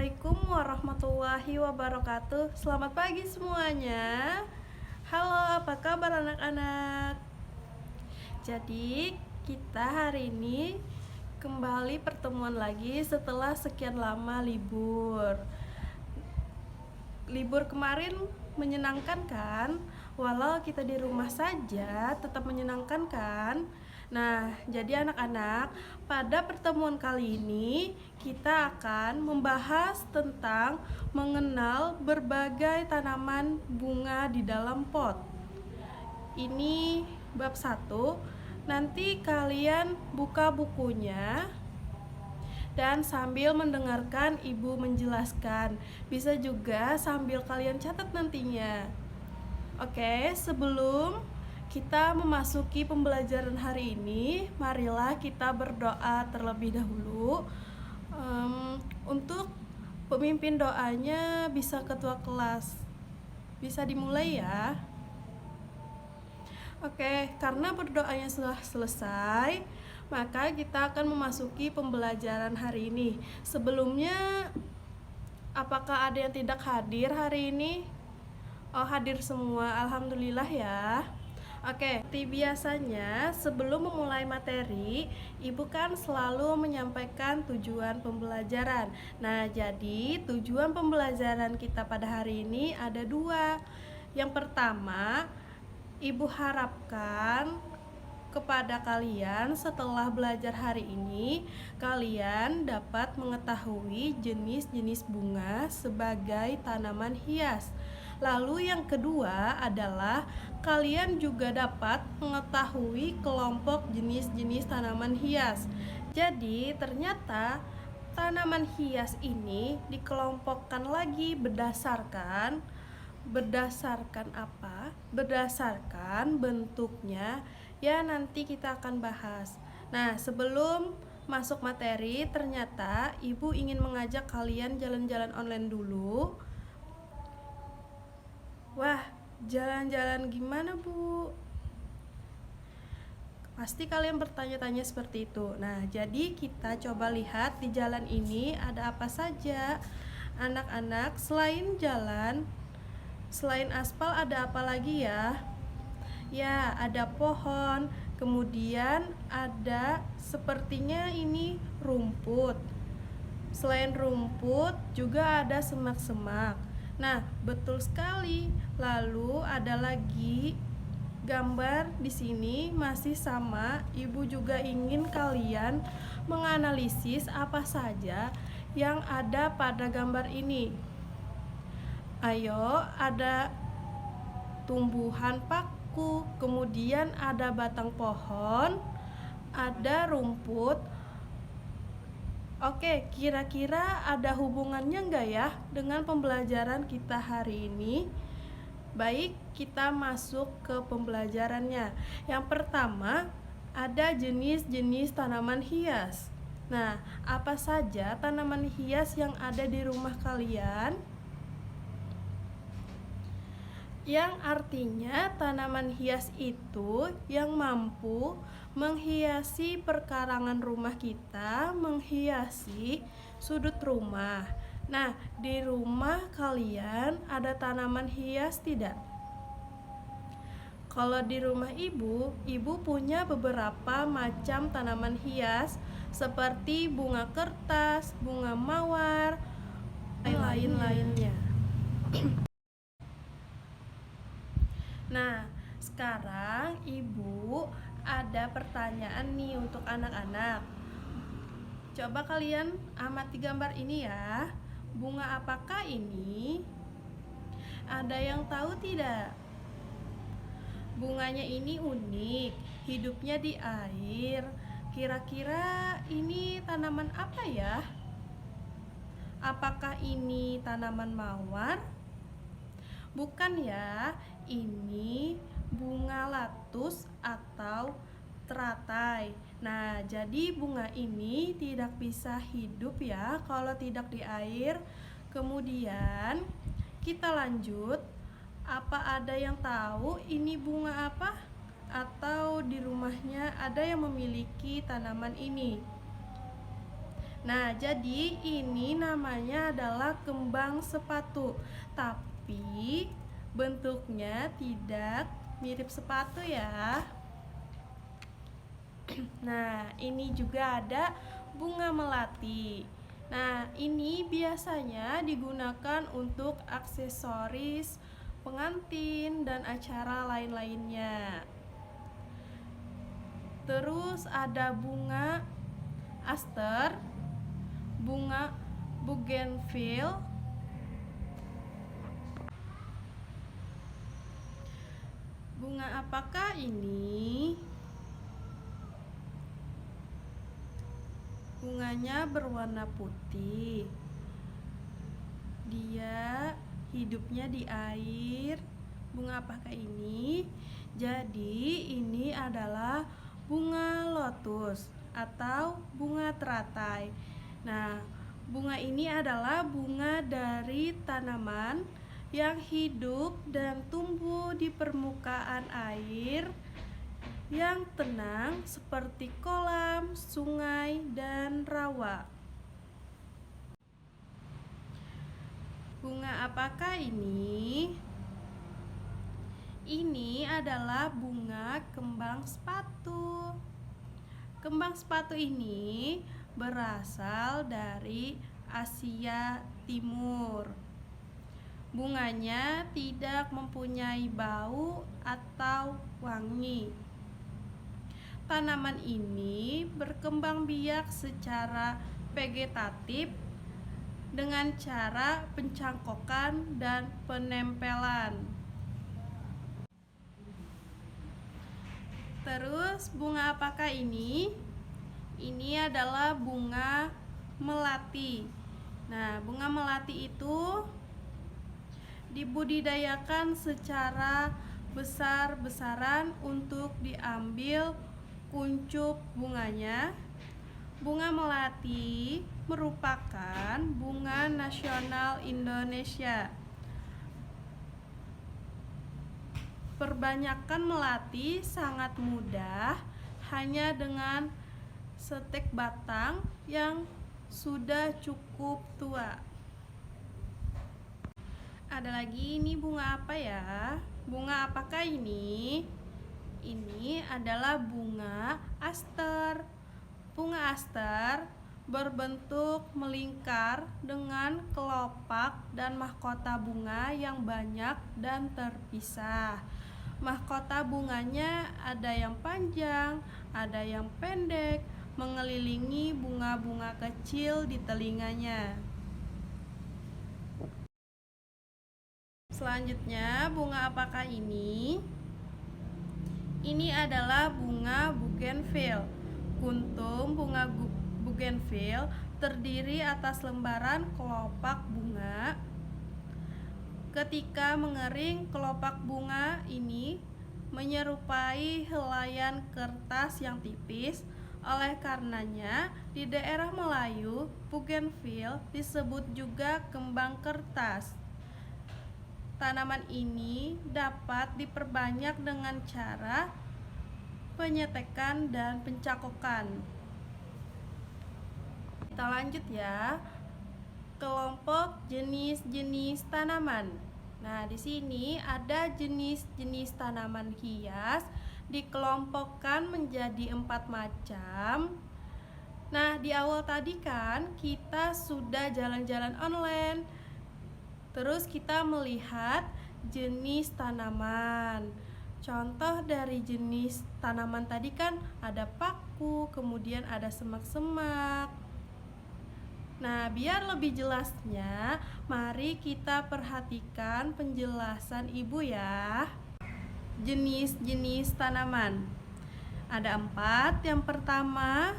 Assalamualaikum warahmatullahi wabarakatuh. Selamat pagi semuanya. Halo, apa kabar anak-anak? Jadi, kita hari ini kembali pertemuan lagi setelah sekian lama libur. Libur kemarin menyenangkan kan? Walau kita di rumah saja tetap menyenangkan kan? Nah, jadi anak-anak, pada pertemuan kali ini kita akan membahas tentang mengenal berbagai tanaman bunga di dalam pot. Ini bab 1. Nanti kalian buka bukunya dan sambil mendengarkan ibu menjelaskan. Bisa juga sambil kalian catat nantinya. Oke, sebelum kita memasuki pembelajaran hari ini, marilah kita berdoa terlebih dahulu. Untuk pemimpin doanya bisa ketua kelas. Bisa dimulai ya. Oke, karena berdoanya sudah selesai, maka kita akan memasuki pembelajaran hari ini. Sebelumnya, apakah ada yang tidak hadir hari ini? Oh, hadir semua, alhamdulillah ya. Oke, seperti biasanya sebelum memulai materi, ibu kan selalu menyampaikan tujuan pembelajaran. Nah, jadi tujuan pembelajaran kita pada hari ini ada 2. Yang pertama, ibu harapkan kepada kalian setelah belajar hari ini, kalian dapat mengetahui jenis-jenis bunga sebagai tanaman hias. Lalu yang kedua adalah kalian juga dapat mengetahui kelompok jenis-jenis tanaman hias. Jadi ternyata tanaman hias ini dikelompokkan lagi berdasarkan apa? Berdasarkan bentuknya. Ya, nanti kita akan bahas. Nah, sebelum masuk materi, ternyata ibu ingin mengajak kalian jalan-jalan online dulu. Wah, jalan-jalan gimana, Bu? Pasti kalian bertanya-tanya seperti itu. Nah, jadi kita coba lihat di jalan ini ada apa saja. Anak-anak, selain jalan, selain aspal ada apa lagi ya? Ya, ada pohon, kemudian ada sepertinya ini rumput. Selain rumput juga ada semak-semak. Nah, betul sekali. Lalu ada lagi gambar di sini masih sama. Ibu juga ingin kalian menganalisis apa saja yang ada pada gambar ini. Ayo, ada tumbuhan paku, kemudian ada batang pohon, ada rumput. Oke, kira-kira ada hubungannya enggak ya dengan pembelajaran kita hari ini? Baik, kita masuk ke pembelajarannya. Yang pertama, ada jenis-jenis tanaman hias. Nah, apa saja tanaman hias yang ada di rumah kalian? Yang artinya tanaman hias itu yang mampu menghiasi perkarangan rumah kita, menghiasi sudut rumah. Nah, di rumah kalian ada tanaman hias tidak? Kalau di rumah ibu punya beberapa macam tanaman hias seperti bunga kertas, bunga mawar, dan lain-lainnya. Nah, sekarang ibu ada pertanyaan nih untuk anak-anak. Coba kalian amati gambar ini ya. Bunga apakah ini? Ada yang tahu tidak? Bunganya ini unik, hidupnya di air. Kira-kira ini tanaman apa ya? Apakah ini tanaman mawar? Bukan ya, ini bunga latus atau teratai. Nah, jadi bunga ini tidak bisa hidup ya kalau tidak di air. Kemudian kita lanjut. Apa ada yang tahu ini bunga apa? Atau di rumahnya ada yang memiliki tanaman ini? Nah, jadi ini namanya adalah kembang sepatu, tapi bentuknya tidak mirip sepatu ya. Nah, ini juga ada bunga melati. Nah, ini biasanya digunakan untuk aksesoris pengantin dan acara lain-lainnya. Terus ada bunga aster, bunga bougainville, bunga apakah ini? Bunganya berwarna putih. Dia hidupnya di air. Bunga apakah ini? Jadi ini adalah bunga lotus atau bunga teratai. Nah, bunga ini adalah bunga dari tanaman yang hidup dan tumbuh di permukaan air yang tenang seperti kolam, sungai, dan rawa. Bunga apakah ini? Ini adalah bunga kembang sepatu. Kembang sepatu ini berasal dari Asia Timur. Bunganya tidak mempunyai bau atau wangi. Tanaman ini berkembang biak secara vegetatif dengan cara pencangkokan dan penempelan. Terus bunga apakah ini? Ini adalah bunga melati. Nah, bunga melati itu dibudidayakan secara besar-besaran untuk diambil kuncup bunganya. Bunga melati merupakan bunga nasional Indonesia. Perbanyakan melati sangat mudah hanya dengan setek batang yang sudah cukup tua. Ada lagi, ini bunga apa ya? Bunga apakah ini? Ini adalah bunga aster. Bunga aster berbentuk melingkar dengan kelopak dan mahkota bunga yang banyak dan terpisah. Mahkota bunganya ada yang panjang, ada yang pendek, mengelilingi bunga-bunga kecil di telinganya. Selanjutnya, bunga apakah ini? Ini adalah bunga bougainville. Kuntum bunga bougainville terdiri atas lembaran kelopak bunga. Ketika mengering, kelopak bunga ini menyerupai helaian kertas yang tipis. Oleh karenanya, di daerah Melayu, bougainville disebut juga kembang kertas. Tanaman ini dapat diperbanyak dengan cara penyetekan dan pencakokan. Kita lanjut ya. Kelompok jenis-jenis tanaman. Nah, di sini ada jenis-jenis tanaman hias dikelompokkan menjadi 4 macam. Nah, di awal tadi kan kita sudah jalan-jalan online. Terus kita melihat jenis tanaman. Contoh dari jenis tanaman tadi kan ada paku, kemudian ada semak-semak. Nah, biar lebih jelasnya, mari kita perhatikan penjelasan ibu ya. Jenis-jenis tanaman ada 4. Yang pertama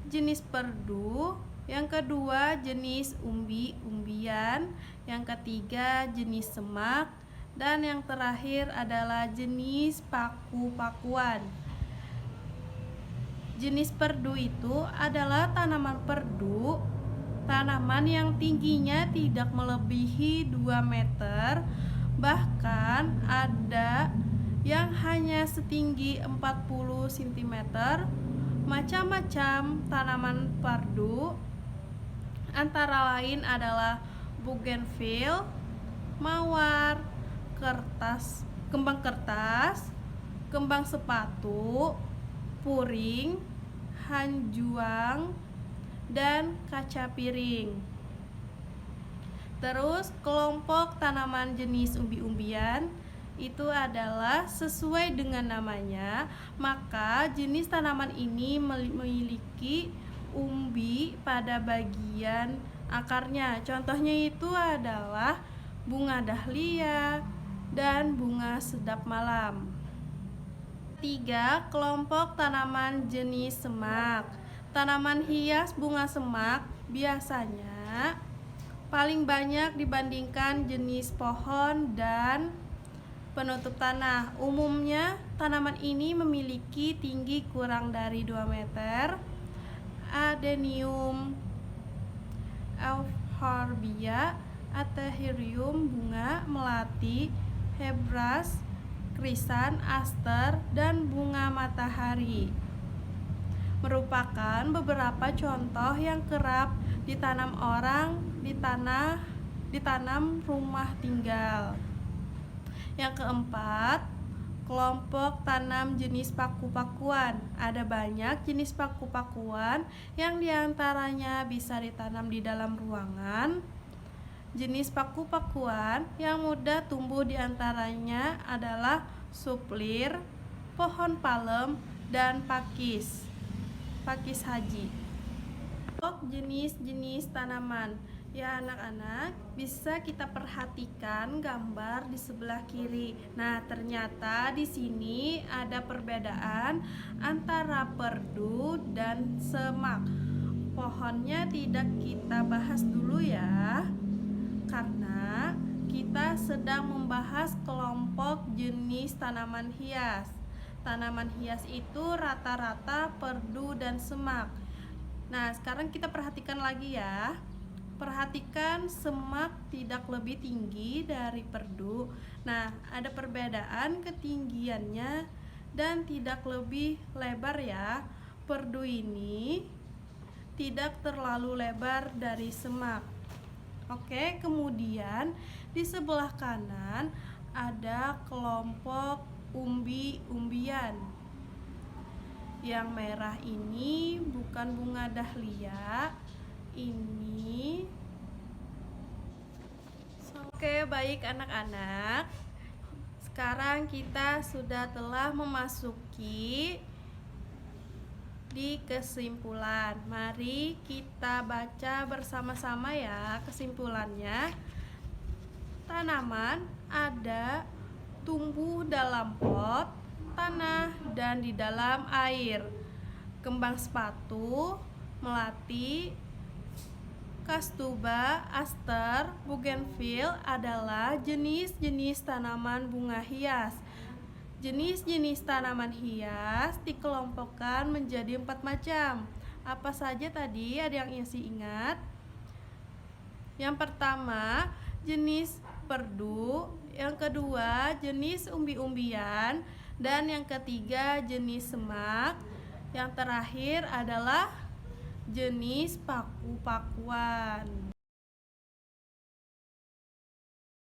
jenis perdu, yang kedua jenis umbi-umbian, yang ketiga jenis semak, dan yang terakhir adalah jenis paku-pakuan. Jenis perdu itu adalah tanaman perdu, tanaman yang tingginya tidak melebihi 2 meter, bahkan ada yang hanya setinggi 40 cm, Macam-macam tanaman perdu antara lain adalah bougainville, mawar, kembang kertas, kembang sepatu, puring, hanjuang, dan kaca piring. Terus kelompok tanaman jenis umbi-umbian itu adalah sesuai dengan namanya, maka jenis tanaman ini memiliki umbi pada bagian akarnya. Contohnya itu adalah bunga dahlia dan bunga sedap malam. 3. Kelompok tanaman jenis semak. Tanaman hias bunga semak biasanya paling banyak dibandingkan jenis pohon dan penutup tanah. Umumnya tanaman ini memiliki tinggi kurang dari 2 meter. Adenium euphorbia, Atherium bunga melati, Hebras, krisan, aster, dan bunga matahari merupakan beberapa contoh yang kerap ditanam orang di tanam rumah tinggal. Yang keempat, kelompok tanam jenis paku-pakuan. Ada banyak jenis paku-pakuan yang diantaranya bisa ditanam di dalam ruangan. Jenis paku-pakuan yang mudah tumbuh diantaranya adalah suplir, pohon palem, dan pakis haji. Jenis-jenis tanaman. Ya anak-anak, bisa kita perhatikan gambar di sebelah kiri. Nah, ternyata di sini ada perbedaan antara perdu dan semak. Pohonnya tidak kita bahas dulu ya, karena kita sedang membahas kelompok jenis tanaman hias. Tanaman hias itu rata-rata perdu dan semak. Nah, sekarang kita perhatikan lagi ya. Perhatikan semak tidak lebih tinggi dari perdu. Nah, ada perbedaan ketinggiannya dan tidak lebih lebar ya. Perdu ini tidak terlalu lebar dari semak. Oke, kemudian di sebelah kanan ada kelompok umbi-umbian. Yang merah ini bukan bunga dahlia, ini. Oke, baik anak-anak. Sekarang kita telah memasuki di kesimpulan. Mari kita baca bersama-sama ya kesimpulannya. Tanaman ada tumbuh dalam pot, tanah, dan di dalam air. Kembang sepatu, melati, kastuba, aster, bougainville adalah jenis-jenis tanaman bunga hias. Jenis-jenis tanaman hias dikelompokkan menjadi 4 macam. Apa saja tadi? Ada yang masih ingat? Yang pertama, jenis perdu. Yang kedua, jenis umbi-umbian. Dan yang ketiga, jenis semak. Yang terakhir adalah jenis paku-pakuan.